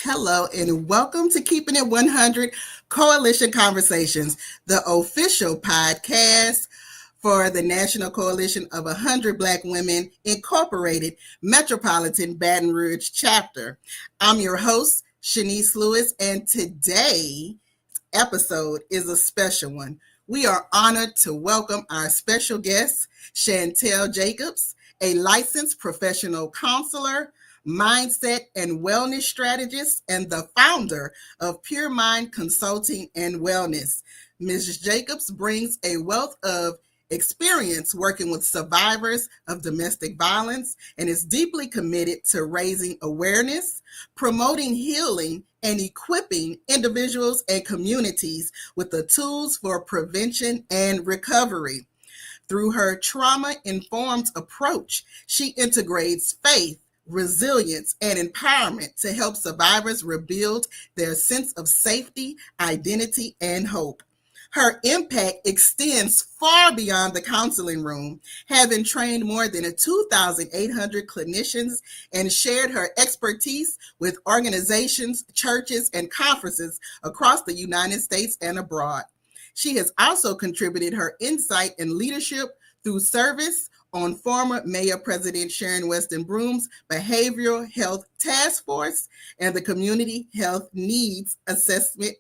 Hello, and welcome to Keeping It 100 Coalition Conversations, the official podcast for the National Coalition of 100 Black Women Incorporated Metropolitan Baton Rouge chapter. I'm your host, Shanice Lewis, and today's episode is a special one. We are honored to welcome our special guest, Shantelle Jacobs, a licensed professional counselor, mindset and wellness strategist, and the founder of Pure Mind Consulting and Wellness. Mrs. Jacobs brings a wealth of experience working with survivors of domestic violence and is deeply committed to raising awareness, promoting healing, and equipping individuals and communities with the tools for prevention and recovery. Through her trauma-informed approach, she integrates faith, resilience, and empowerment to help survivors rebuild their sense of safety, identity, and hope. Her impact extends far beyond the counseling room, having trained more than 2,800 clinicians and shared her expertise with organizations, churches, and conferences across the United States and abroad. She has also contributed her insight and leadership through service on former Mayor President Sharon Weston Broom's Behavioral Health Task Force and the Community Health Needs Assessment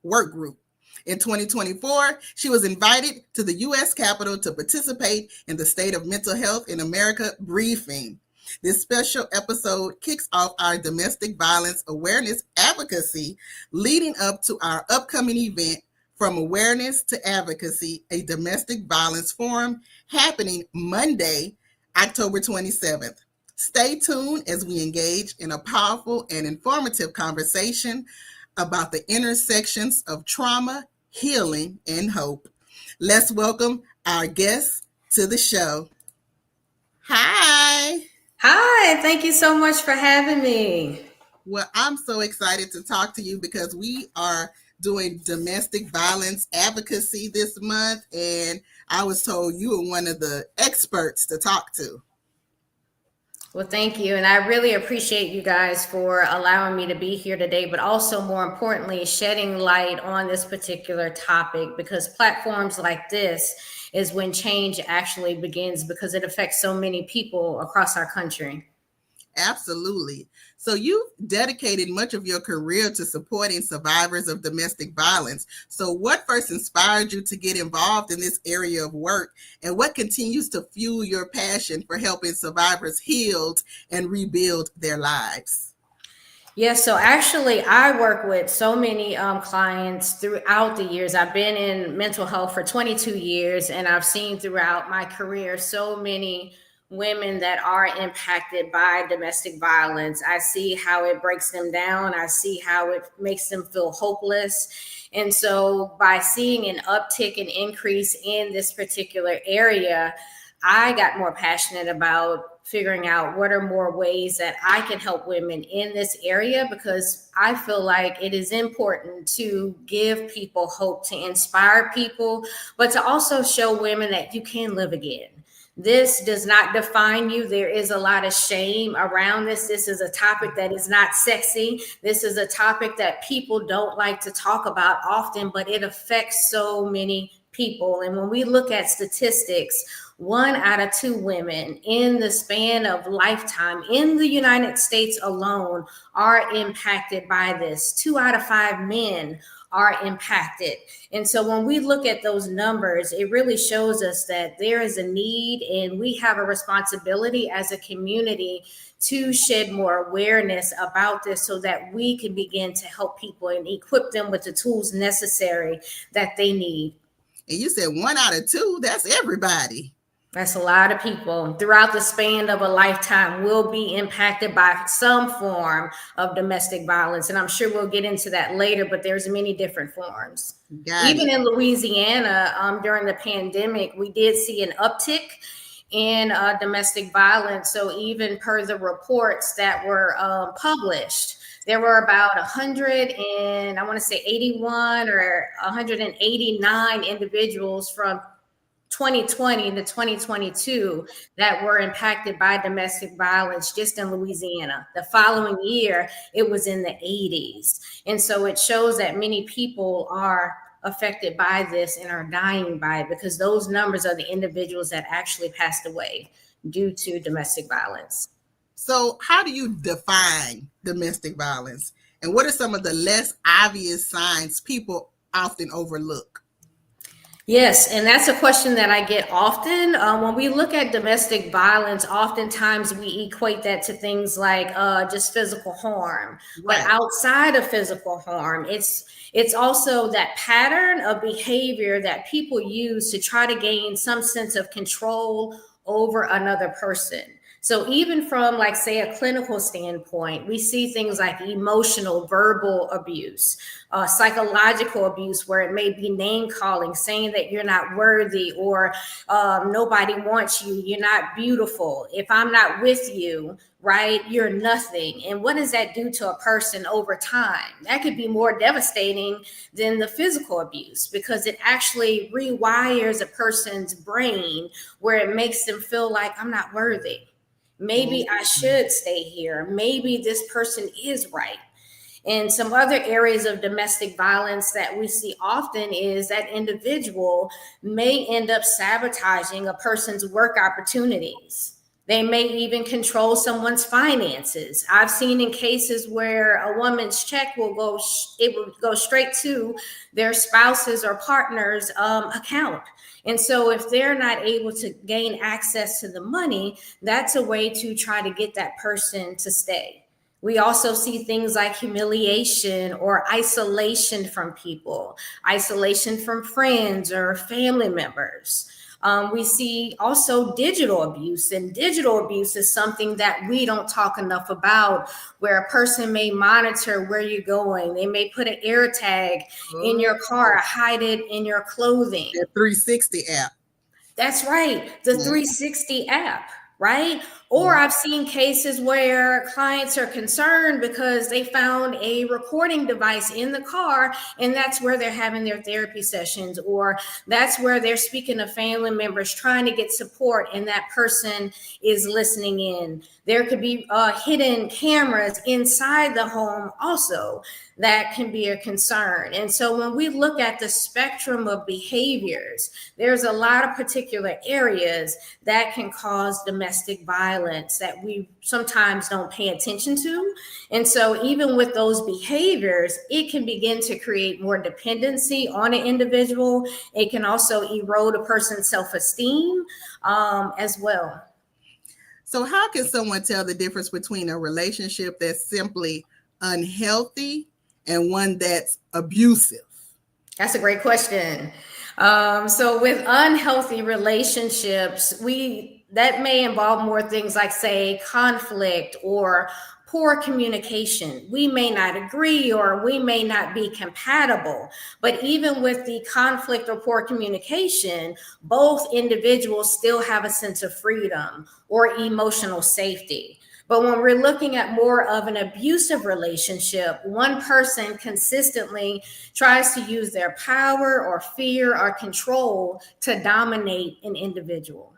Work Group. In 2024, she was invited to the U.S. Capitol to participate in the State of Mental Health in America briefing. This special episode kicks off our domestic violence awareness advocacy, leading up to our upcoming event, From Awareness to Advocacy, a domestic violence forum happening Monday, October 27th. Stay tuned as we engage in a powerful and informative conversation about the intersections of trauma, healing, and hope. Let's welcome our guest to the show. Hi. Hi, thank you so much for having me. Well, I'm so excited to talk to you because we are doing domestic violence advocacy this month, and I was told you were one of the experts to talk to. Well, thank you. And I really appreciate you guys for allowing me to be here today, but also more importantly, shedding light on this particular topic, because platforms like this is when change actually begins, because it affects so many people across our country. Absolutely. So you've dedicated much of your career to supporting survivors of domestic violence. So what first inspired you to get involved in this area of work, and what continues to fuel your passion for helping survivors heal and rebuild their lives? Yes, so actually, I work with so many clients throughout the years. I've been in mental health for 22 years, and I've seen throughout my career so many women that are impacted by domestic violence. I see how it breaks them down. I see how it makes them feel hopeless. And so by seeing an uptick and increase in this particular area, I got more passionate about figuring out what are more ways that I can help women in this area, because I feel like it is important to give people hope, to inspire people, but to also show women that you can live again. This does not define you. There is a lot of shame around this. This is a topic that is not sexy. This is a topic that people don't like to talk about often, but it affects so many people. And when we look at statistics, 1 out of 2 women in the span of lifetime in the United States alone are impacted by this. 2 out of 5 men are impacted. And so when we look at those numbers, it really shows us that there is a need, and we have a responsibility as a community to shed more awareness about this so that we can begin to help people and equip them with the tools necessary that they need. And you said 1 out of 2, that's everybody. That's a lot of people throughout the span of a lifetime will be impacted by some form of domestic violence. And I'm sure we'll get into that later, but there's many different forms. Even in Louisiana, during the pandemic, we did see an uptick in domestic violence. So even per the reports that were published, there were about 100 and I want to say 81 or 189 individuals from 2020 to 2022 that were impacted by domestic violence just in Louisiana. The following year, it was in the 80s. And so it shows that many people are affected by this and are dying by it, because those numbers are the individuals that actually passed away due to domestic violence. So, how do you define domestic violence? And what are some of the less obvious signs people often overlook? Yes, and that's a question that I get often. When we look at domestic violence, oftentimes we equate that to things like just physical harm. But Right. outside of physical harm, it's also that pattern of behavior that people use to try to gain some sense of control over another person. So even from, like, say, a clinical standpoint, we see things like emotional, verbal abuse, psychological abuse, where it may be name calling, saying that you're not worthy, or nobody wants you, you're not beautiful. If I'm not with you, right, you're nothing. And what does that do to a person over time? That could be more devastating than the physical abuse, because it actually rewires a person's brain where it makes them feel like, I'm not worthy. Maybe I should stay here. Maybe this person is right. And some other areas of domestic violence that we see often is that individual may end up sabotaging a person's work opportunities. They may even control someone's finances. I've seen in cases where a woman's check will go straight to their spouse's or partner's account. And so if they're not able to gain access to the money, that's a way to try to get that person to stay. We also see things like humiliation or isolation from people, isolation from friends or family members. We see also digital abuse, and digital abuse is something that we don't talk enough about, where a person may monitor where you're going. They may put an air tag in your car, hide it in your clothing. The 360 app. That's right, the 360 app, right? Or I've seen cases where clients are concerned because they found a recording device in the car, and that's where they're having their therapy sessions, or that's where they're speaking to family members trying to get support, and that person is listening in. There could be hidden cameras inside the home also that can be a concern. And so when we look at the spectrum of behaviors, there's a lot of particular areas that can cause domestic violence that we sometimes don't pay attention to. And so even with those behaviors, it can begin to create more dependency on an individual. It can also erode a person's self-esteem as well. So, how can someone tell the difference between a relationship that's simply unhealthy and one that's abusive? That's a great question. So with unhealthy relationships, that may involve more things like, say, conflict or poor communication. We may not agree, or we may not be compatible. But even with the conflict or poor communication, both individuals still have a sense of freedom or emotional safety. But when we're looking at more of an abusive relationship, one person consistently tries to use their power or fear or control to dominate an individual.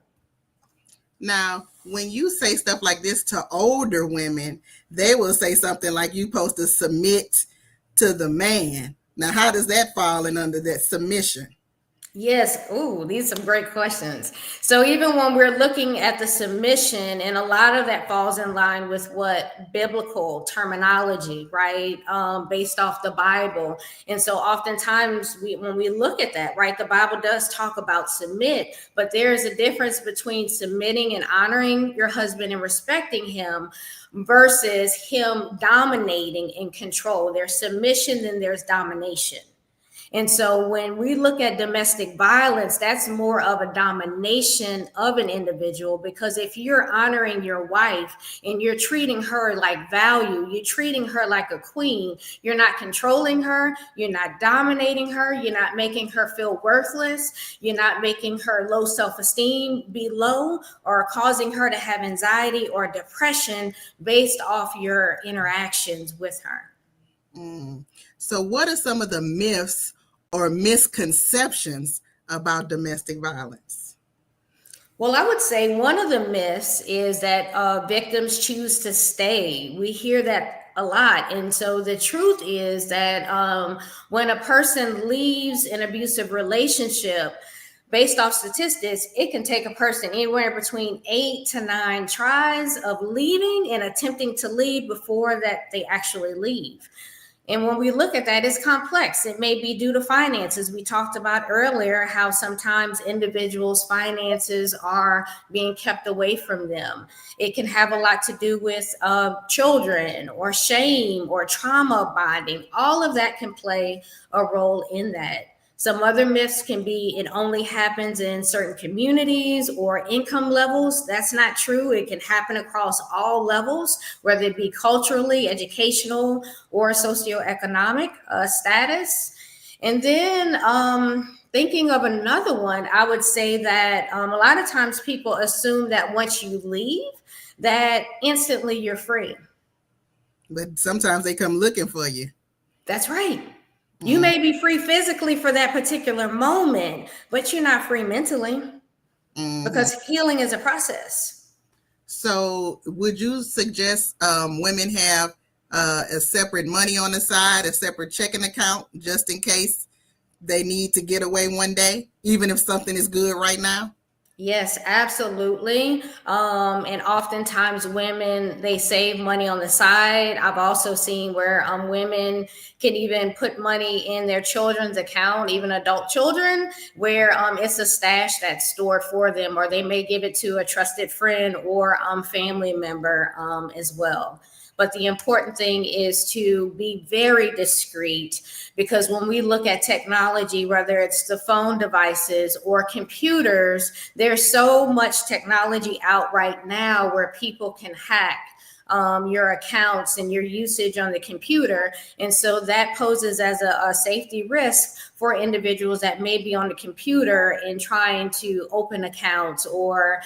Now, when you say stuff like this to older women, they will say something like, you're supposed to submit to the man. Now, how does that fall in under that submission? Yes. Ooh, these are some great questions. So even when we're looking at the submission, and a lot of that falls in line with what biblical terminology, right? Based off the Bible. And so oftentimes when we look at that, right, the Bible does talk about submit, but there is a difference between submitting and honoring your husband and respecting him versus him dominating and control. There's submission, then there's domination. And so when we look at domestic violence, that's more of a domination of an individual, because if you're honoring your wife and you're treating her like value, you're treating her like a queen, you're not controlling her, you're not dominating her, you're not making her feel worthless, you're not making her low self-esteem be low, or causing her to have anxiety or depression based off your interactions with her. So, what are some of the myths or misconceptions about domestic violence? Well, I would say one of the myths is that victims choose to stay. We hear that a lot. And so the truth is that when a person leaves an abusive relationship, based off statistics, it can take a person anywhere between 8 to 9 tries of leaving and attempting to leave before that they actually leave. And when we look at that, it's complex. It may be due to finances. We talked about earlier how sometimes individuals' finances are being kept away from them. It can have a lot to do with children or shame or trauma bonding. All of that can play a role in that. Some other myths can be it only happens in certain communities or income levels. That's not true. It can happen across all levels, whether it be culturally, educational, or socioeconomic status. And then thinking of another one, I would say that a lot of times people assume that once you leave, that instantly you're free. But sometimes they come looking for you. That's right. You may be free physically for that particular moment, but you're not free mentally because healing is a process. So would you suggest women have a separate money on the side, a separate checking account, just in case they need to get away one day, even if something is good right now? Yes, absolutely. And oftentimes women, they save money on the side. I've also seen where women can even put money in their children's account, even adult children, where it's a stash that's stored for them, or they may give it to a trusted friend or family member as well. But the important thing is to be very discreet, because when we look at technology, whether it's the phone devices or computers, there's so much technology out right now where people can hack your accounts and your usage on the computer. And so that poses as a safety risk for individuals that may be on the computer and trying to open accounts or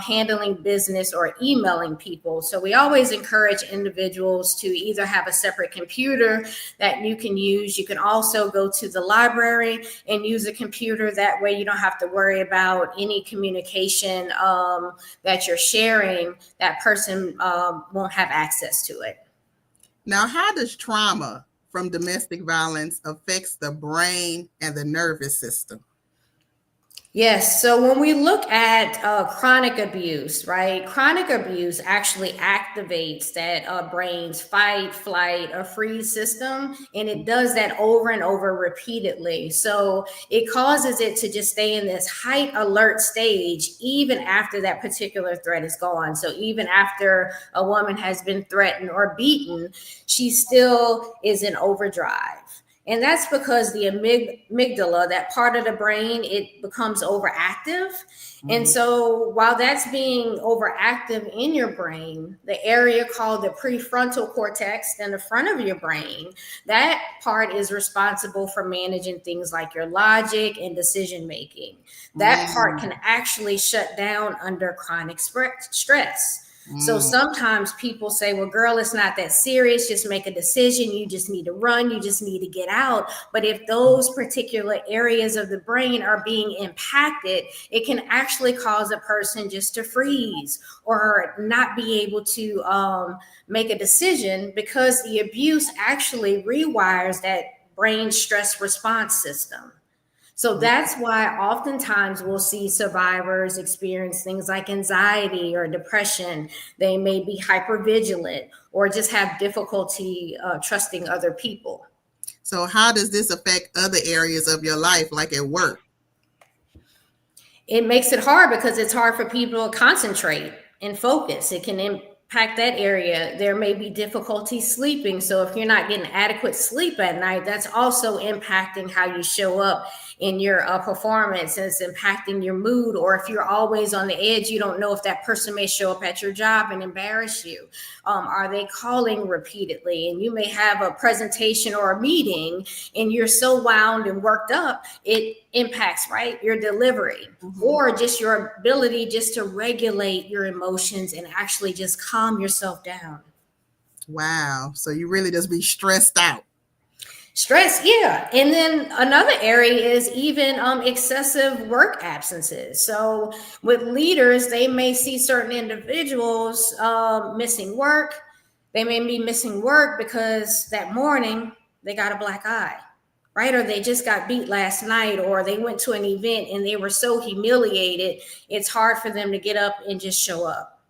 handling business or emailing people. So we always encourage individuals to either have a separate computer that you can use. You can also go to the library and use a computer. That way you don't have to worry about any communication that you're sharing. That person won't have access to it. Now, how does trauma from domestic violence affects the brain and the nervous system? Yes. So when we look at chronic abuse, right? Chronic abuse actually activates that brain's fight, flight, or freeze system. And it does that over and over repeatedly. So it causes it to just stay in this height alert stage, even after that particular threat is gone. So even after a woman has been threatened or beaten, she still is in overdrive. And that's because the amygdala, that part of the brain, it becomes overactive. And so while that's being overactive in your brain, the area called the prefrontal cortex in the front of your brain, that part is responsible for managing things like your logic and decision making. That part can actually shut down under chronic stress. So sometimes people say, well, girl, it's not that serious. Just make a decision. You just need to run. You just need to get out. But if those particular areas of the brain are being impacted, it can actually cause a person just to freeze or not be able to make a decision, because the abuse actually rewires that brain stress response system. So that's why oftentimes we'll see survivors experience things like anxiety or depression. They may be hypervigilant or just have difficulty trusting other people. So how does this affect other areas of your life, like at work? It makes it hard because it's hard for people to concentrate and focus. It can impact that area. There may be difficulty sleeping. So if you're not getting adequate sleep at night, that's also impacting how you show up in your performance. It's impacting your mood. Or if you're always on the edge, you don't know if that person may show up at your job and embarrass you. Are they calling repeatedly? And you may have a presentation or a meeting and you're so wound and worked up, it impacts, right, your delivery, or just your ability just to regulate your emotions and actually just calm yourself down. Wow. So you really just be stressed out. Stress, yeah. And then another area is even excessive work absences. So with leaders, they may see certain individuals missing work. They may be missing work because that morning they got a black eye, right? Or they just got beat last night, or they went to an event and they were so humiliated, it's hard for them to get up and just show up.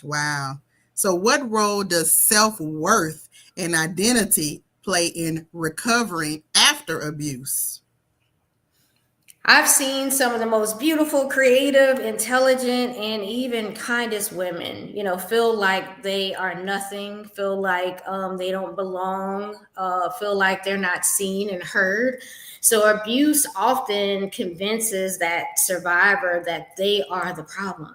Wow. So what role does self-worth and identity play in recovering after abuse? I've seen some of the most beautiful, creative, intelligent, and even kindest women, feel like they are nothing, feel like they don't belong, feel like they're not seen and heard. So abuse often convinces that survivor that they are the problem.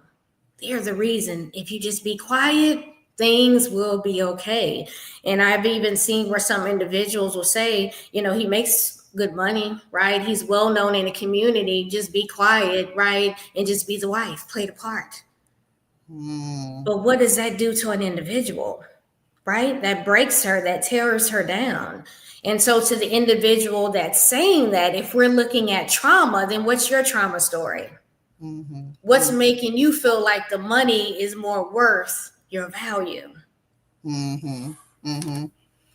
They're the reason. If you just be quiet, things will be okay. And I've even seen where some individuals will say, he makes good money, right? He's well known in the community. Just be quiet, right? And just be the wife, play the part. But what does that do to an individual, right? That breaks her, that tears her down. And so to the individual that's saying that, if we're looking at trauma, then what's your trauma story? What's making you feel like the money is more worth your value?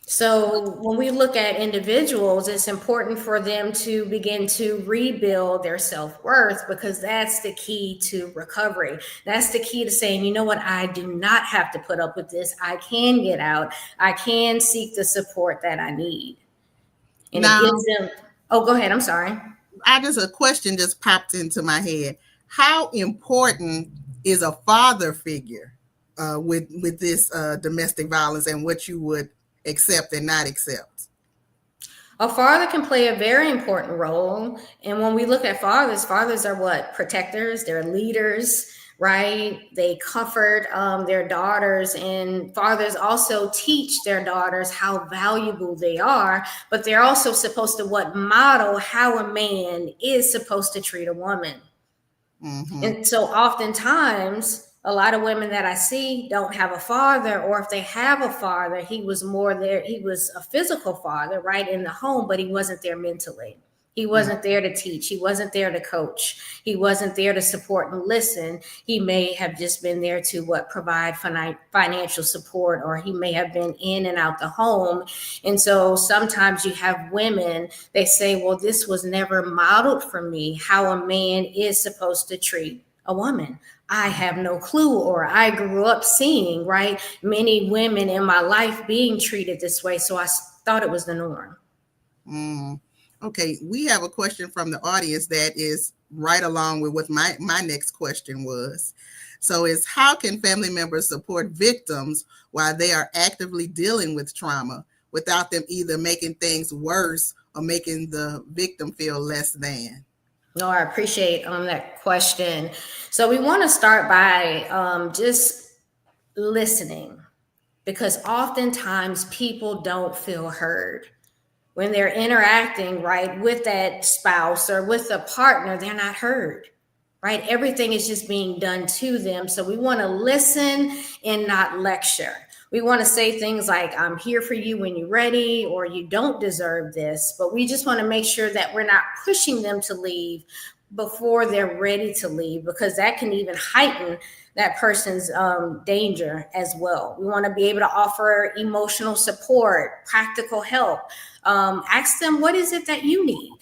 So when we look at individuals, it's important for them to begin to rebuild their self-worth, because that's the key to recovery. That's the key to saying, you know what, I do not have to put up with this. I can get out. I can seek the support that I need. And now, it gives them, go ahead. I'm sorry. A question just popped into my head. How important is a father figure with this domestic violence, and what you would accept and not accept? A father can play a very important role. And when we look at fathers are what? Protectors, they're leaders, right? They comfort their daughters, and fathers also teach their daughters how valuable they are, but they're also supposed to model how a man is supposed to treat a woman. And so oftentimes, a lot of women that I see don't have a father, or if they have a father, he was more there. He was a physical father, right, in the home, but he wasn't there mentally. He wasn't there to teach. He wasn't there to coach. He wasn't there to support and listen. He may have just been there to provide financial support, or he may have been in and out the home. And so sometimes you have women, they say, well, this was never modeled for me, how a man is supposed to treat a woman. I have no clue, or I grew up seeing, right, many women in my life being treated this way. So I thought it was the norm. Okay, we have a question from the audience that is right along with what my next question was. So it's, how can family members support victims while they are actively dealing with trauma without them either making things worse or making the victim feel less than? No, I appreciate that question. So we want to start by just listening, because oftentimes people don't feel heard. When they're interacting, right, with that spouse or with a partner, they're not heard, right? Everything is just being done to them. So we want to listen and not lecture. We want to say things like, I'm here for you when you're ready, or you don't deserve this. But we just want to make sure that we're not pushing them to leave before they're ready to leave, because that can even heighten that person's danger as well. We want to be able to offer emotional support, practical help. Ask them, what is it that you need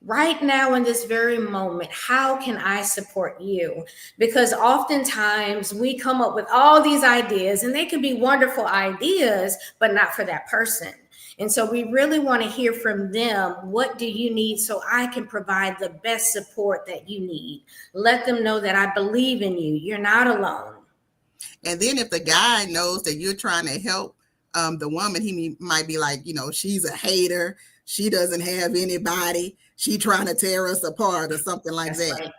right now in this very moment? How can I support you? Because oftentimes we come up with all these ideas, and they can be wonderful ideas, but not for that person. And so we really want to hear from them. What do you need so I can provide the best support that you need? Let them know that I believe in you. You're not alone. And then if the guy knows that you're trying to help the woman, he might be like, she's a hater. She doesn't have anybody. She trying to tear us apart or something like That's that. Right.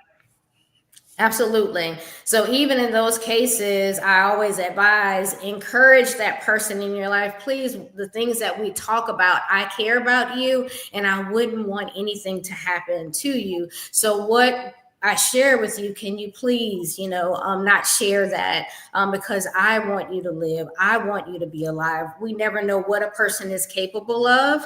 Absolutely. So even in those cases, I always advise, encourage that person in your life. Please, the things that we talk about, I care about you, and I wouldn't want anything to happen to you. So what I share with you, can you please, not share that, because I want you to live. I want you to be alive. We never know what a person is capable of.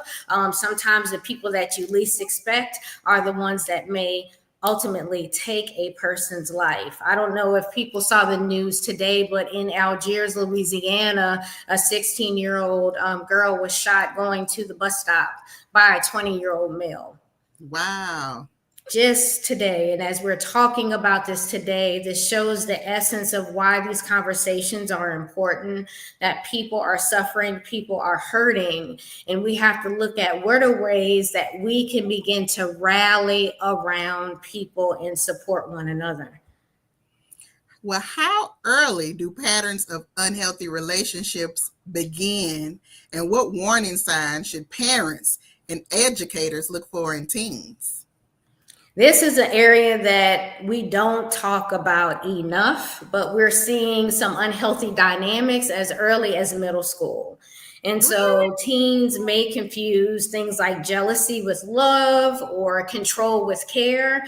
Sometimes the people that you least expect are the ones that may ultimately take a person's life. I don't know if people saw the news today, but in Algiers, Louisiana, a 16-year-old girl was shot going to the bus stop by a 20-year-old male. Wow. Just today. And as we're talking about this today, this shows the essence of why these conversations are important, that people are suffering, people are hurting, and we have to look at what are ways that we can begin to rally around people and support one another. Well, how early do patterns of unhealthy relationships begin, and what warning signs should parents and educators look for in teens? This is an area that we don't talk about enough, but we're seeing some unhealthy dynamics as early as middle school. And so teens may confuse things like jealousy with love or control with care.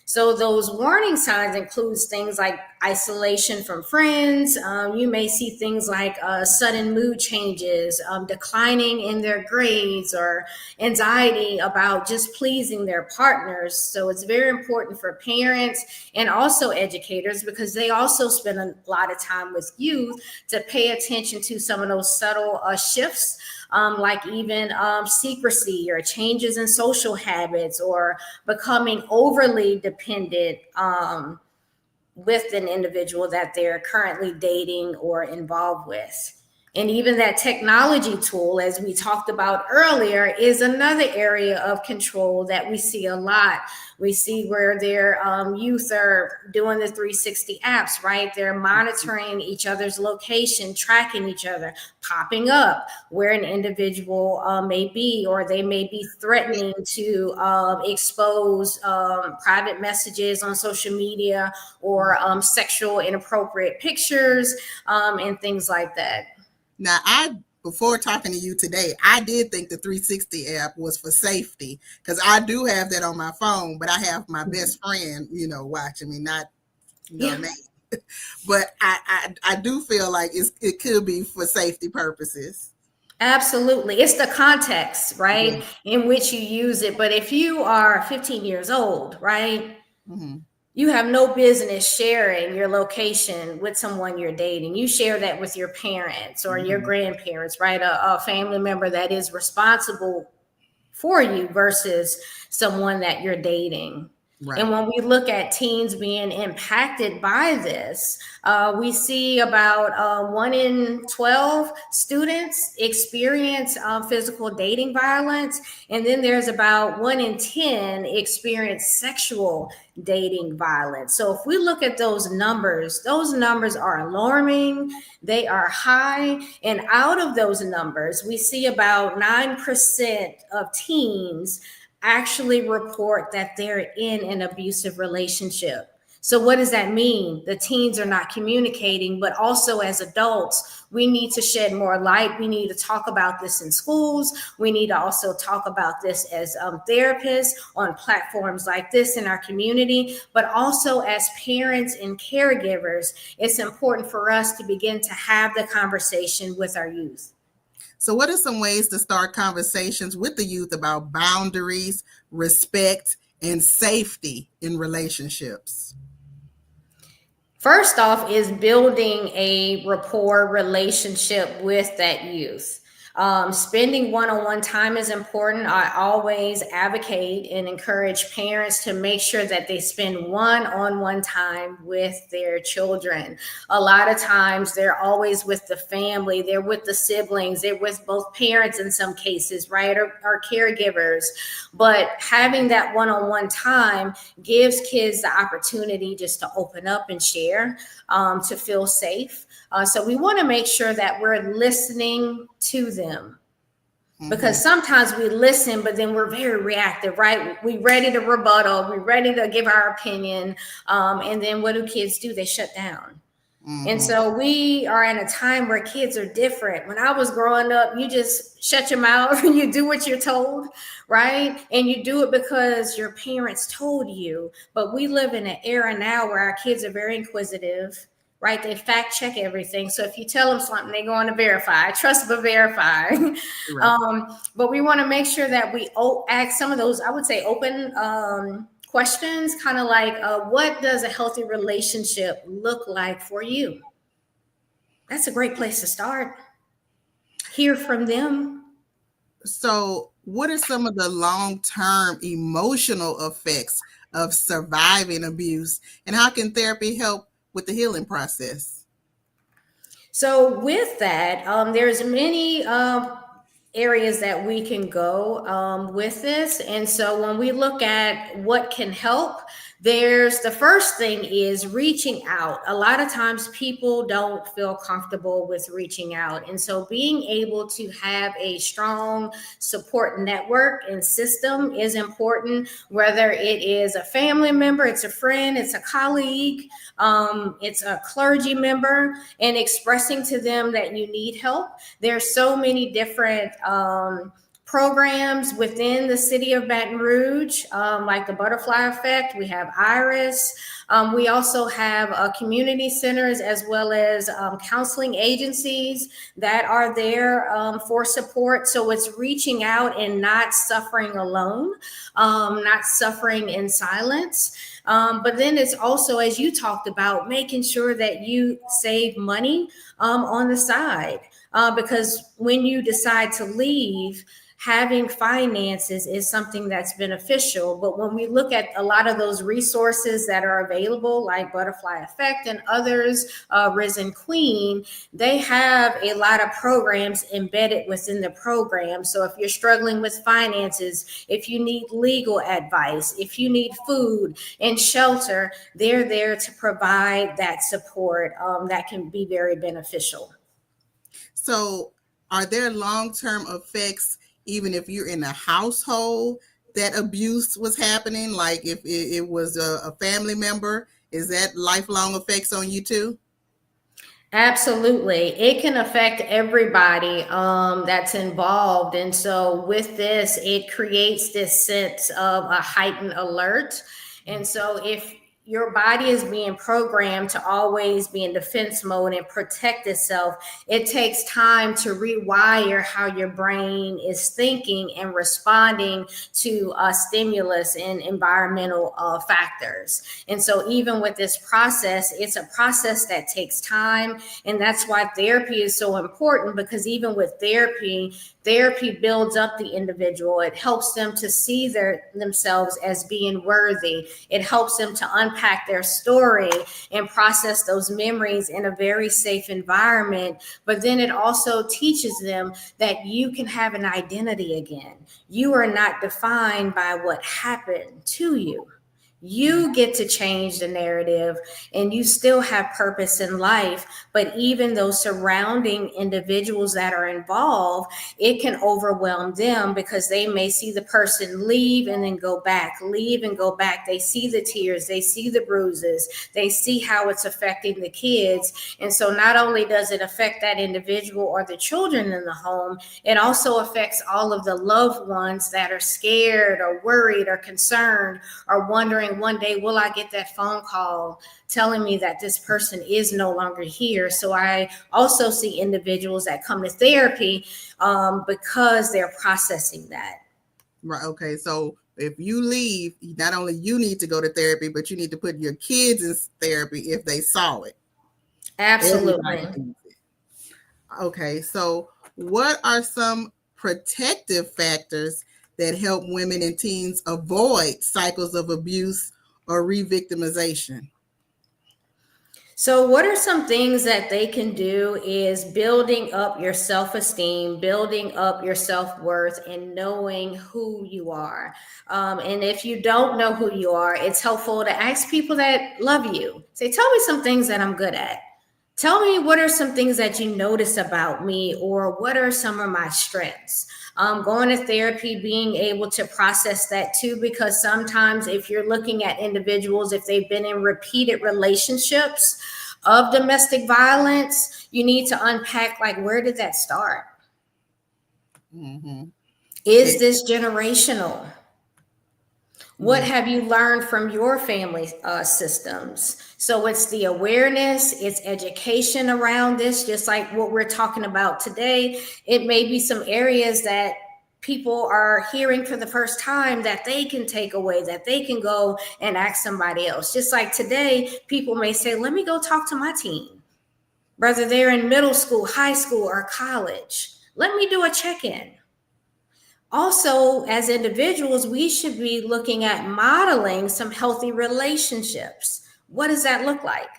So those warning signs includes things like isolation from friends. You may see things like sudden mood changes, declining in their grades, or anxiety about just pleasing their partners. So it's very important for parents and also educators, because they also spend a lot of time with youth, to pay attention to some of those subtle shifts. Like even secrecy or changes in social habits, or becoming overly dependent with an individual that they're currently dating or involved with. And even that technology tool, as we talked about earlier, is another area of control that we see a lot. We see where their youth are doing the 360 apps, right? They're monitoring each other's location, tracking each other, popping up where an individual may be, or they may be threatening to expose private messages on social media, or sexual inappropriate pictures, and things like that. Now, before talking to you today, I did think the 360 app was for safety, because I do have that on my phone, but I have my best friend, watching me, not, me. But I do feel like it could be for safety purposes. Absolutely. It's the context, right, in which you use it. But if you are 15 years old, right, you have no business sharing your location with someone you're dating. You share that with your parents or your grandparents, right? A family member that is responsible for you versus someone that you're dating. Right. And when we look at teens being impacted by this, we see about 1 in 12 students experience physical dating violence. And then there's about 1 in 10 experience sexual dating violence. So if we look at those numbers are alarming. They are high. And out of those numbers, we see about 9% of teens actually report that they're in an abusive relationship. So what does that mean? The teens are not communicating, but also as adults, we need to shed more light. We need to talk about this in schools. We need to also talk about this as therapists on platforms like this in our community, but also as parents and caregivers. It's important for us to begin to have the conversation with our youth. So what are some ways to start conversations with the youth about boundaries, respect, and safety in relationships? First off is building a rapport relationship with that youth. Spending one-on-one time is important. I always advocate and encourage parents to make sure that they spend one-on-one time with their children. A lot of times they're always with the family, they're with the siblings, they're with both parents in some cases, right, or caregivers. But having that one-on-one time gives kids the opportunity just to open up and share, to feel safe. So we want to make sure that we're listening to them, because sometimes we listen, but then we're very reactive, right? We're ready to rebuttal. We're ready to give our opinion. And then what do kids do? They shut down. And Mm-hmm. so we are in a time where kids are different. When I was growing up, you just shut your mouth and you do what you're told, right? And you do it because your parents told you. But we live in an era now where our kids are very inquisitive, right? They fact check everything. So if you tell them something, they go on to verify, trust but verify. Right. But we want to make sure that we ask some of those, I would say, open questions, kind of like, what does a healthy relationship look like for you? That's a great place to start. Hear from them. So, what are some of the long-term emotional effects of surviving abuse, and how can therapy help with the healing process? So with that, there's many areas that we can go with this. And so when we look at what can help, there's the first thing is reaching out. A lot of times people don't feel comfortable with reaching out. And so being able to have a strong support network and system is important, whether it is a family member, it's a friend, it's a colleague, it's a clergy member, and expressing to them that you need help. There's so many different programs within the city of Baton Rouge, like the Butterfly Effect. We have Iris. We also have community centers as well as counseling agencies that are there for support. So it's reaching out and not suffering alone, not suffering in silence. But then it's also, as you talked about, making sure that you save money on the side. Because when you decide to leave, having finances is something that's beneficial. But when we look at a lot of those resources that are available, like Butterfly Effect and others, Risen Queen, they have a lot of programs embedded within the program. So if you're struggling with finances, if you need legal advice, if you need food and shelter, they're there to provide that support that can be very beneficial. So, are there long-term effects even if you're in a household that abuse was happening? Like if it was a family member, is that lifelong effects on you too? Absolutely. It can affect everybody that's involved. And so with this, it creates this sense of a heightened alert. And so if your body is being programmed to always be in defense mode and protect itself, it takes time to rewire how your brain is thinking and responding to stimulus and environmental factors. And so even with this process, it's a process that takes time. And that's why therapy is so important, because even with therapy builds up the individual. It helps them to see themselves as being worthy. It helps them to unpack their story and process those memories in a very safe environment. But then it also teaches them that you can have an identity again. You are not defined by what happened to you. You get to change the narrative and you still have purpose in life. But even those surrounding individuals that are involved, it can overwhelm them because they may see the person leave and then go back, leave and go back. They see the tears, they see the bruises, they see how it's affecting the kids. And so not only does it affect that individual or the children in the home, it also affects all of the loved ones that are scared or worried or concerned or wondering, one day, will I get that phone call telling me that this person is no longer here? So I also see individuals that come to therapy because they're processing that. Right. Okay. So if you leave, not only you need to go to therapy, but you need to put your kids in therapy if they saw it. Everybody Absolutely. needs it. Okay. So what are some protective factors that help women and teens avoid cycles of abuse or re-victimization? So, what are some things that they can do is building up your self esteem, building up your self worth, and knowing who you are. And if you don't know who you are, it's helpful to ask people that love you. Say, tell me some things that I'm good at. Tell me what are some things that you notice about me, or what are some of my strengths? Going to therapy, being able to process that too, because sometimes if you're looking at individuals, if they've been in repeated relationships, of domestic violence, you need to unpack, like, where did that start? Mm-hmm. Is this generational? What Yeah. have you learned from your family systems? So it's the awareness, it's education around this, just like what we're talking about today. It may be some areas that people are hearing for the first time that they can take away, that they can go and ask somebody else. Just like today, people may say, let me go talk to my teen, whether they're in middle school, high school, or college. Let me do a check-in. Also, as individuals, we should be looking at modeling some healthy relationships. What does that look like?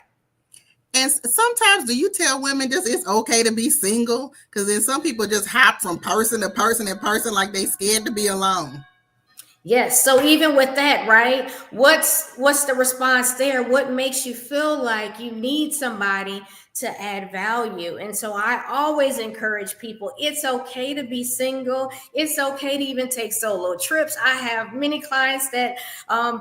And sometimes, do you tell women just it's okay to be single? Because then some people just hop from person to person and person like they scared to be alone. Yes. So even with that, right? What's the response there? What makes you feel like you need somebody to add value? And so I always encourage people, it's okay to be single. It's okay to even take solo trips. I have many clients that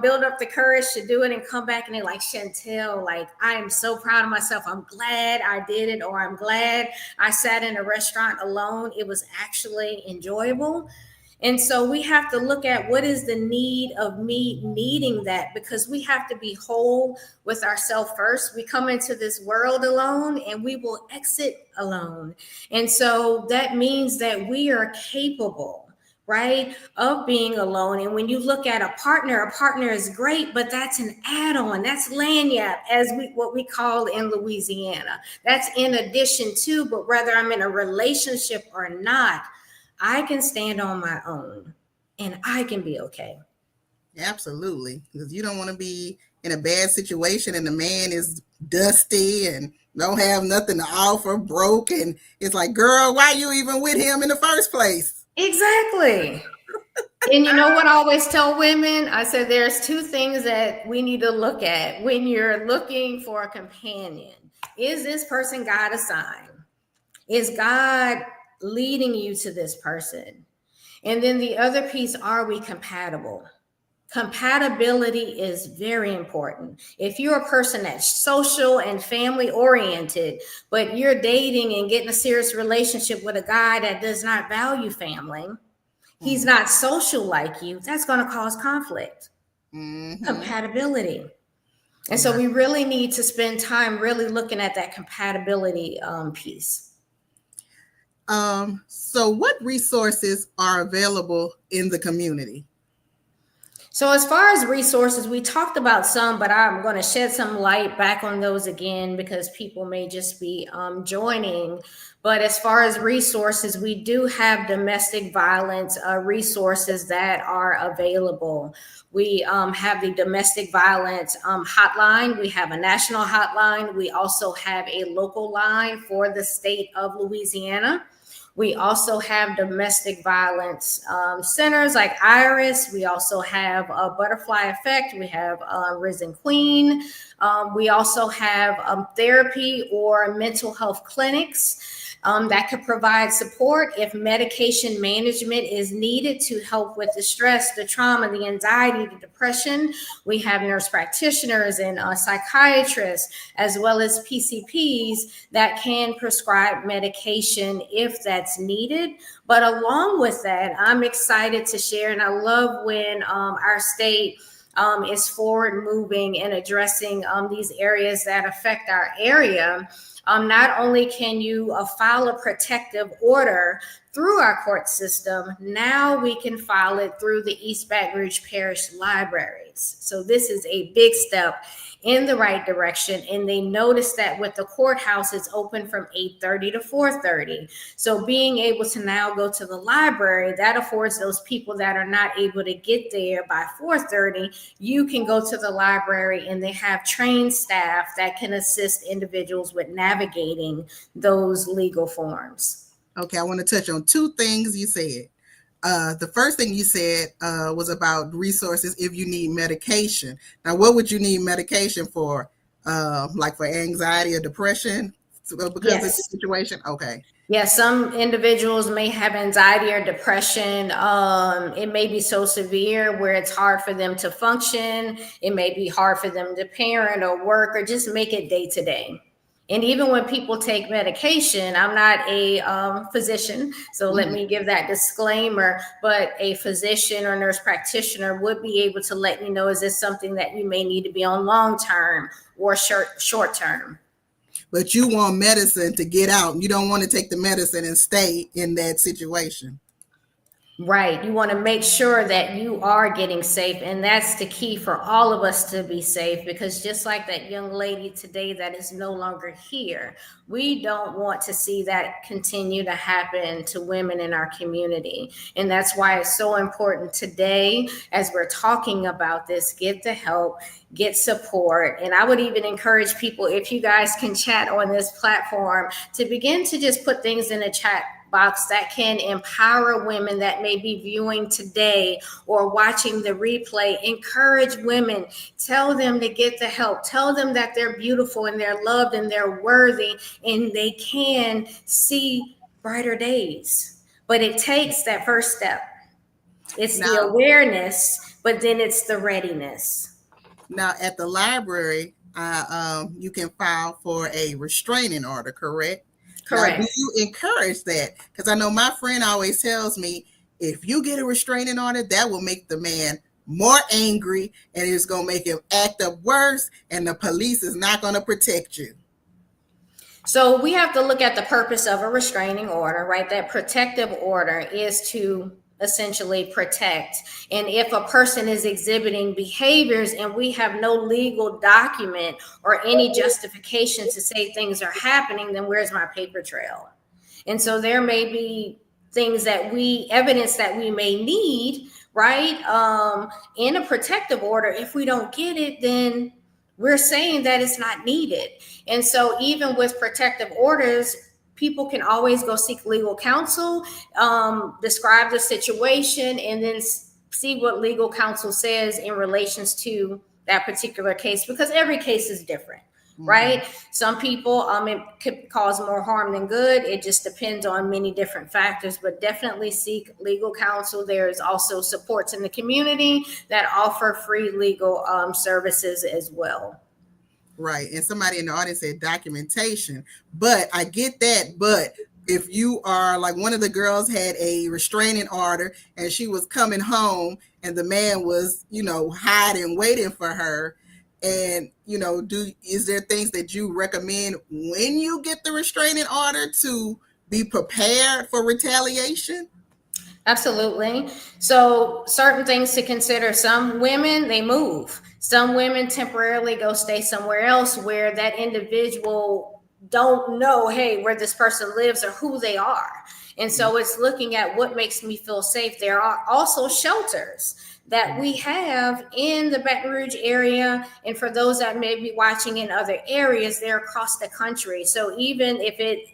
build up the courage to do it and come back and they're like, Shantelle, like, I am so proud of myself. I'm glad I did it, or I'm glad I sat in a restaurant alone. It was actually enjoyable. And so we have to look at what is the need of me needing that, because we have to be whole with ourselves first. We come into this world alone and we will exit alone. And so that means that we are capable, right, of being alone. And when you look at a partner is great, but that's an add-on. That's lanyard, as what we call in Louisiana. That's in addition to, but whether I'm in a relationship or not, I can stand on my own and I can be okay. Absolutely. Because you don't want to be in a bad situation and the man is dusty and don't have nothing to offer, broke. And it's like, girl, why you even with him in the first place? Exactly. And you know what I always tell women? I said, there's two things that we need to look at when you're looking for a companion. Is this person God assigned? Is God leading you to this person? And then the other piece, are we compatible? Compatibility is very important. If you're a person that's social and family oriented, but you're dating and getting a serious relationship with a guy that does not value family, he's not social like you, that's going to cause conflict. Mm-hmm. Compatibility. And so we really need to spend time really looking at that compatibility piece. So what resources are available in the community? So as far as resources, we talked about some, but I'm going to shed some light back on those again because people may just be joining. But as far as resources, we do have domestic violence resources that are available. We have the domestic violence hotline. We have a national hotline. We also have a local line for the state of Louisiana. We also have domestic violence centers like Iris. We also have Butterfly Effect. We have Risen Queen. We also have therapy or mental health clinics that could provide support if medication management is needed to help with the stress, the trauma, the anxiety, the depression. We have nurse practitioners and psychiatrists, as well as PCPs that can prescribe medication if that's needed. But along with that, I'm excited to share, and I love when our state is forward moving and addressing these areas that affect our area. Not only can you file a protective order through our court system, now we can file it through the East Baton Rouge Parish Libraries. So this is a big step in the right direction. And they noticed that with the courthouse, it's open from 8:30 to 4:30. So being able to now go to the library, that affords those people that are not able to get there by 4:30, you can go to the library and they have trained staff that can assist individuals with navigating those legal forms. Okay, I want to touch on two things you said. The first thing you said was about resources if you need medication. Now, what would you need medication for? Like for anxiety or depression because of the situation? Okay. Yeah, some individuals may have anxiety or depression. It may be so severe where it's hard for them to function. It may be hard for them to parent or work or just make it day to day. And even when people take medication, I'm not a physician, so let me give that disclaimer, but a physician or nurse practitioner would be able to let you know, is this something that you may need to be on long term or short term? But you want medicine to get out. You don't want to take the medicine and stay in that situation. Right. You want to make sure that you are getting safe. And that's the key for all of us to be safe, because just like that young lady today that is no longer here, we don't want to see that continue to happen to women in our community. And that's why it's so important today, as we're talking about this, get the help, get support. And I would even encourage people, if you guys can chat on this platform, to begin to just put things in the chat box that can empower women that may be viewing today or watching the replay. Encourage women, tell them to get the help, tell them that they're beautiful and they're loved and they're worthy and they can see brighter days. But it takes that first step. It's the awareness, but then it's the readiness. Now, at the library, you can file for a restraining order, correct? Correct. Now, do you encourage that? Because I know my friend always tells me, if you get a restraining order, that will make the man more angry and it's going to make him act up worse, and the police is not going to protect you. So we have to look at the purpose of a restraining order, right? That protective order is to essentially protect. And if a person is exhibiting behaviors and we have no legal document or any justification to say things are happening, then where's my paper trail? And so there may be things that evidence that we may need, right? In a protective order. If we don't get it, then we're saying that it's not needed. And so even with protective orders, people can always go seek legal counsel, describe the situation, and then see what legal counsel says in relations to that particular case, because every case is different. Right? Some people, it could cause more harm than good. It just depends on many different factors, but definitely seek legal counsel. There's also supports in the community that offer free legal services as well. Right. And somebody in the audience said documentation, but I get that. But if you are like, one of the girls had a restraining order and she was coming home and the man was, hiding, waiting for her. And, is there things that you recommend when you get the restraining order to be prepared for retaliation? Absolutely. So certain things to consider. Some women, they move. Some women temporarily go stay somewhere else where that individual don't know, hey, where this person lives or who they are. And so it's looking at what makes me feel safe. There are also shelters that we have in the Baton Rouge area. And for those that may be watching in other areas, they're across the country. So even if it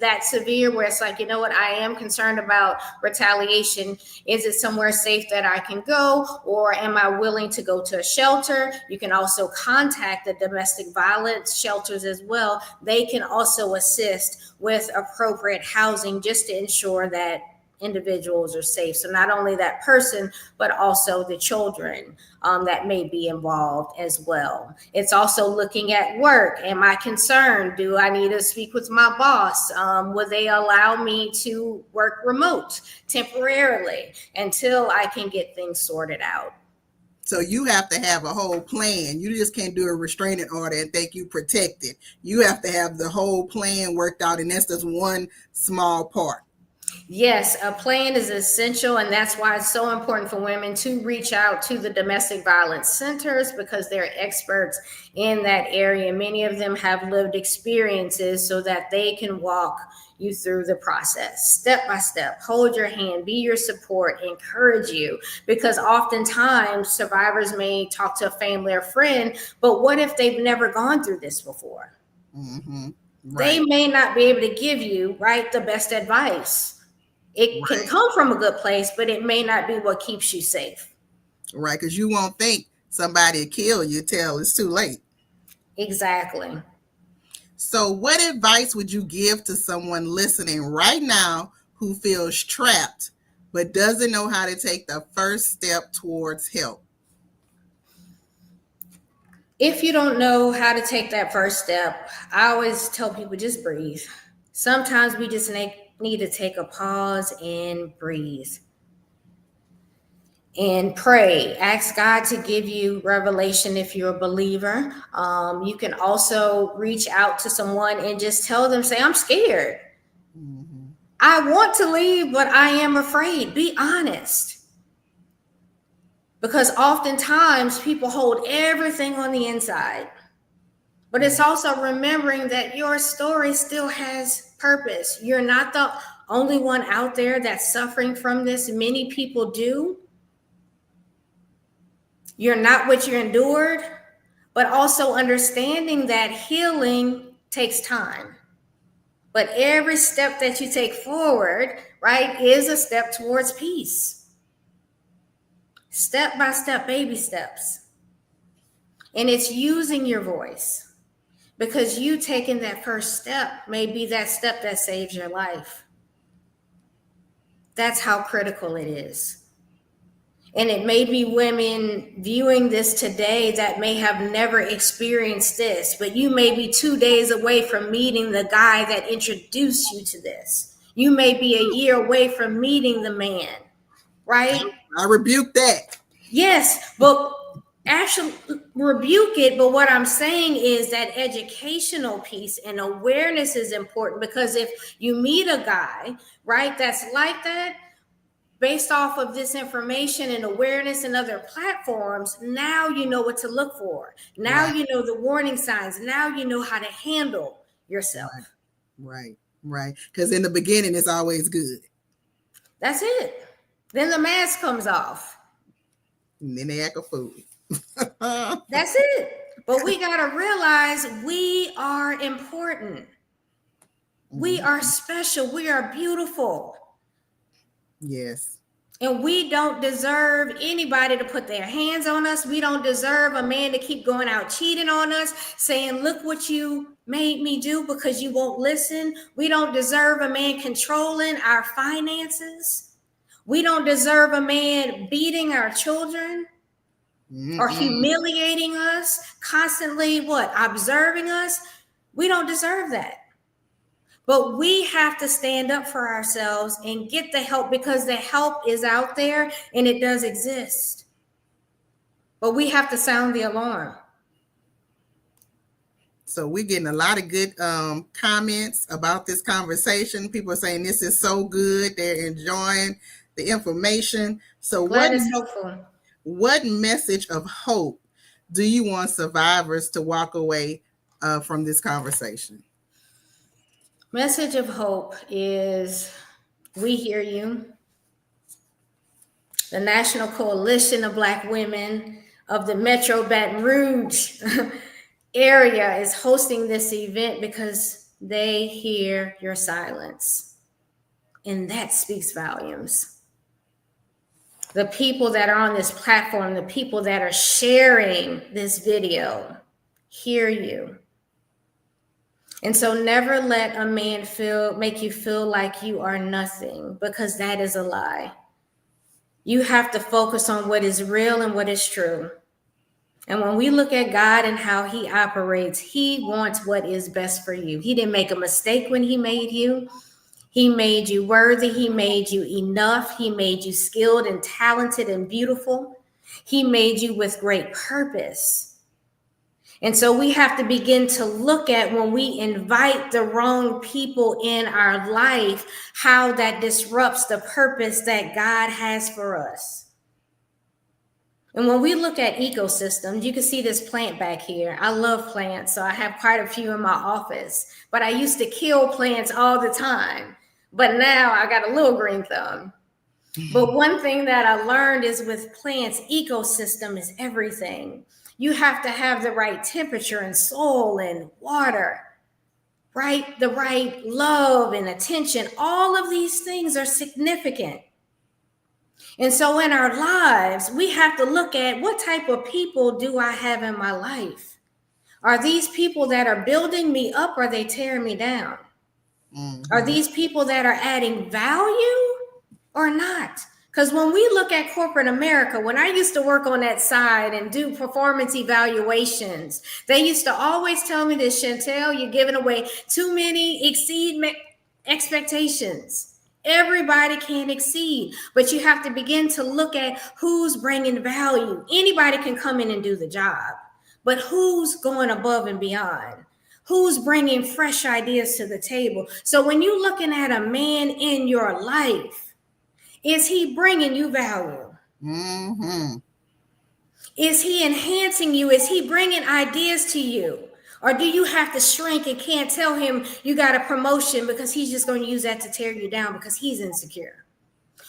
that severe where it's like, you know what, I am concerned about retaliation. Is it somewhere safe that I can go, or am I willing to go to a shelter? You can also contact the domestic violence shelters as well. They can also assist with appropriate housing just to ensure that individuals are safe. So not only that person, but also the children that may be involved as well. It's also looking at work. Am I concerned? Do I need to speak with my boss? Will they allow me to work remote temporarily until I can get things sorted out? So you have to have a whole plan. You just can't do a restraining order and think you protected. You have to have the whole plan worked out, and that's just one small part. Yes, a plan is essential, and that's why it's so important for women to reach out to the domestic violence centers, because they're experts in that area. Many of them have lived experiences so that they can walk you through the process step by step, hold your hand, be your support, encourage you, because oftentimes survivors may talk to a family or friend, but what if they've never gone through this before? Right. They may not be able to give you, right, the best advice. It can come from a good place, but it may not be what keeps you safe. Right, because you won't think somebody will kill you till it's too late. Exactly. So what advice would you give to someone listening right now who feels trapped but doesn't know how to take the first step towards help? If you don't know how to take that first step, I always tell people just breathe. Sometimes we just need to take a pause and breathe and pray. Ask God to give you revelation if you're a believer. You can also reach out to someone and just tell them, say, I'm scared. Mm-hmm. I want to leave, but I am afraid. Be honest. Because oftentimes people hold everything on the inside. But it's also remembering that your story still has purpose. You're not the only one out there that's suffering from this. Many people do. You're not what you endured, but also understanding that healing takes time. But every step that you take forward, right, is a step towards peace. Step by step, baby steps. And it's using your voice. Because you taking that first step may be that step that saves your life. That's how critical it is. And it may be women viewing this today that may have never experienced this, but you may be 2 days away from meeting the guy that introduced you to this. You may be a year away from meeting the man, right? I rebuke that. Yes, but actually rebuke it. But what I'm saying is that educational piece and awareness is important, because if you meet a guy, right, that's like that, based off of this information and awareness and other platforms, now you know what to look for. Now you know the warning signs. Now you know how to handle yourself. Right. Because in the beginning, it's always good. That's it. Then the mask comes off. And then they act a fool. That's it. But we got to realize we are important. We are special. We are beautiful. Yes. And we don't deserve anybody to put their hands on us. We don't deserve a man to keep going out cheating on us, saying, look what you made me do, because you won't listen. We don't deserve a man controlling our finances. We don't deserve a man beating our children or humiliating us, constantly observing us. We don't deserve that. But we have to stand up for ourselves and get the help, because the help is out there and it does exist. But we have to sound the alarm. So we're getting a lot of good comments about this conversation. People are saying this is so good. They're enjoying the information. So Glad it's helpful. What message of hope do you want survivors to walk away from this conversation? Message of hope is, we hear you. The National Coalition of Black Women of the Metro Baton Rouge area is hosting this event because they hear your silence. And that speaks volumes. The people that are on this platform, the people that are sharing this video, hear you. And so never let a man make you feel like you are nothing, because that is a lie. You have to focus on what is real and what is true. And when we look at God and how he operates, he wants what is best for you. He didn't make a mistake when he made you. He made you worthy. He made you enough. He made you skilled and talented and beautiful. He made you with great purpose. And so we have to begin to look at, when we invite the wrong people in our life, how that disrupts the purpose that God has for us. And when we look at ecosystems, you can see this plant back here. I love plants, so I have quite a few in my office. But I used to kill plants all the time. But now I got a little green thumb. But one thing that I learned is, with plants, ecosystem is everything. You have to have the right temperature and soil and water, right? The right love and attention. All of these things are significant. And so in our lives, we have to look at, what type of people do I have in my life? Are these people that are building me up, or are they tearing me down? Are these people that are adding value or not? Because when we look at corporate America, when I used to work on that side and do performance evaluations, they used to always tell me this, Shantelle, you're giving away too many expectations. Everybody can't exceed, but you have to begin to look at who's bringing value. Anybody can come in and do the job, but who's going above and beyond? Who's bringing fresh ideas to the table? So when you're looking at a man in your life, is he bringing you value? Mm-hmm. Is he enhancing you? Is he bringing ideas to you? Or do you have to shrink and can't tell him you got a promotion because he's just going to use that to tear you down because he's insecure?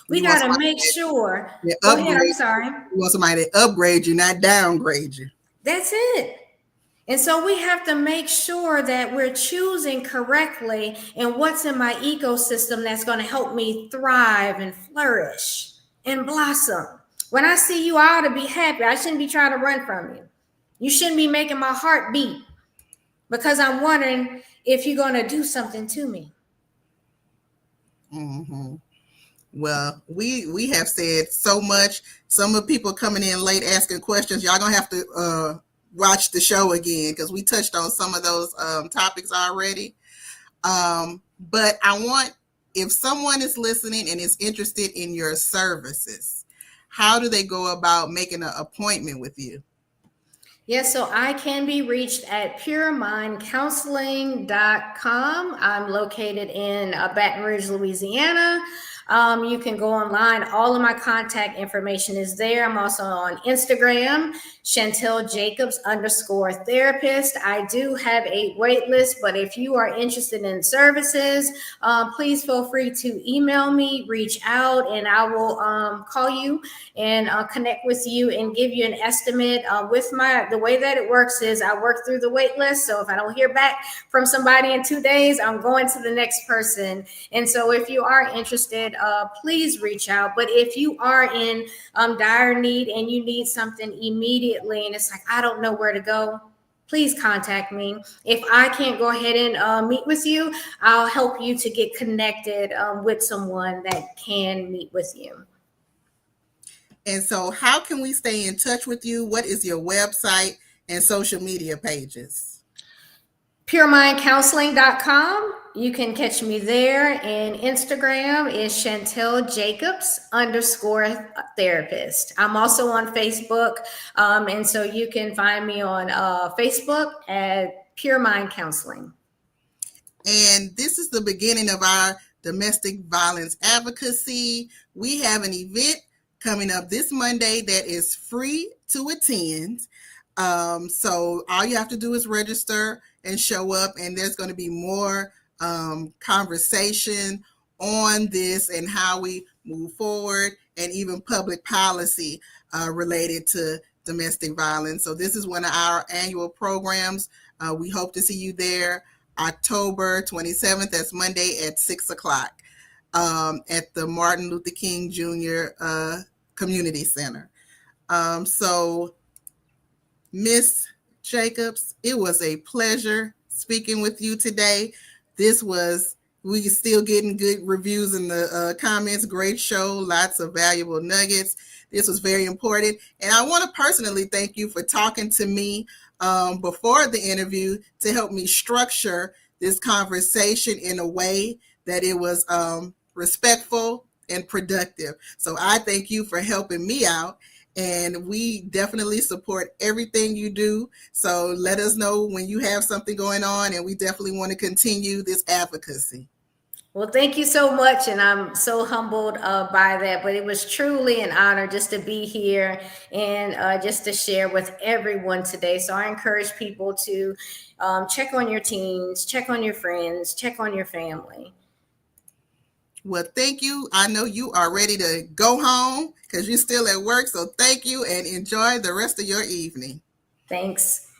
We got to make sure. Go ahead, I'm sorry. You want somebody to upgrade you, not downgrade you. That's it. And so we have to make sure that we're choosing correctly and what's in my ecosystem that's going to help me thrive and flourish and blossom. When I see you, I ought to be happy. I shouldn't be trying to run from you. You shouldn't be making my heart beat because I'm wondering if you're going to do something to me. Mm-hmm. Well, we have said so much. Some of the people coming in late asking questions, y'all going to have to watch the show again because we touched on some of those topics already. But I want, if someone is listening and is interested in your services, how do they go about making an appointment with you? Yes, so I can be reached at puremindcounseling.com. I'm located in Baton Rouge, Louisiana. You can go online. All of my contact information is there. I'm also on Instagram, Shantelle Jacobs _therapist. I do have a wait list, but if you are interested in services, please feel free to email me, reach out, and I will call you and connect with you and give you an estimate. The way that it works is I work through the wait list. So if I don't hear back from somebody in 2 days, I'm going to the next person. And so if you are interested, please reach out. But if you are in dire need and you need something immediately and it's like, I don't know where to go, please contact me. If I can't go ahead and meet with you, I'll help you to get connected with someone that can meet with you. And so how can we stay in touch with you? What is your website and social media pages? puremindcounseling.com. You can catch me there. And Instagram is Shantelle Jacobs _therapist. I'm also on Facebook. And so you can find me on Facebook at Pure Mind Counseling. And this is the beginning of our domestic violence advocacy. We have an event coming up this Monday that is free to attend. So all you have to do is register and show up, and there's going to be more conversation on this and how we move forward, and even public policy related to domestic violence. So this is one of our annual programs. We hope to see you there October 27th. That's Monday at 6 o'clock at the Martin Luther King Jr. Community Center. So Miss Jacobs, it was a pleasure speaking with you today. We still getting good reviews in the comments. Great show, lots of valuable nuggets. This was very important. And I want to personally thank you for talking to me before the interview to help me structure this conversation in a way that it was respectful and productive. So I thank you for helping me out. And we definitely support everything you do. So let us know when you have something going on, and we definitely want to continue this advocacy. Well, thank you so much. And I'm so humbled by that. But it was truly an honor just to be here and just to share with everyone today. So I encourage people to check on your teens, check on your friends, check on your family. Well, thank you. I know you are ready to go home because you're still at work. So thank you and enjoy the rest of your evening. Thanks.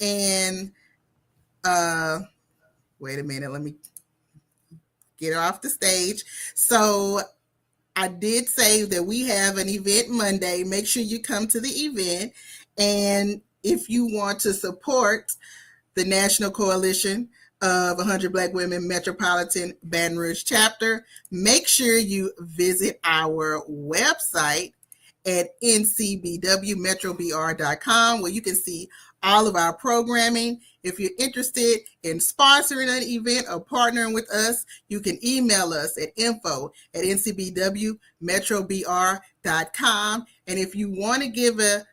And wait a minute. Let me get her off the stage. So I did say that we have an event Monday. Make sure you come to the event. And if you want to support the National Coalition of 100 Black Women Metropolitan Baton Rouge chapter, make sure you visit our website at ncbwmetrobr.com, where you can see all of our programming. If you're interested in sponsoring an event or partnering with us, you can email us at info@ncbwmetrobr.com. And if you want to give a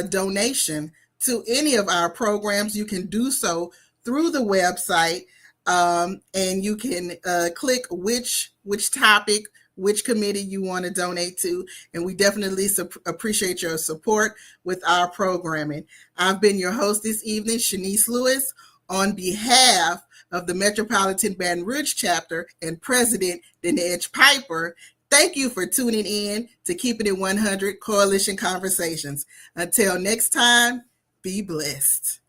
donation to any of our programs, you can do so through the website, and you can click which topic, which committee you want to donate to, and we definitely appreciate your support with our programming. I've been your host this evening, Shanice Lewis, on behalf of the Metropolitan Baton Rouge chapter and President Dinesh Piper. Thank you for tuning in to Keeping It 100 Coalition Conversations. Until next time, be blessed.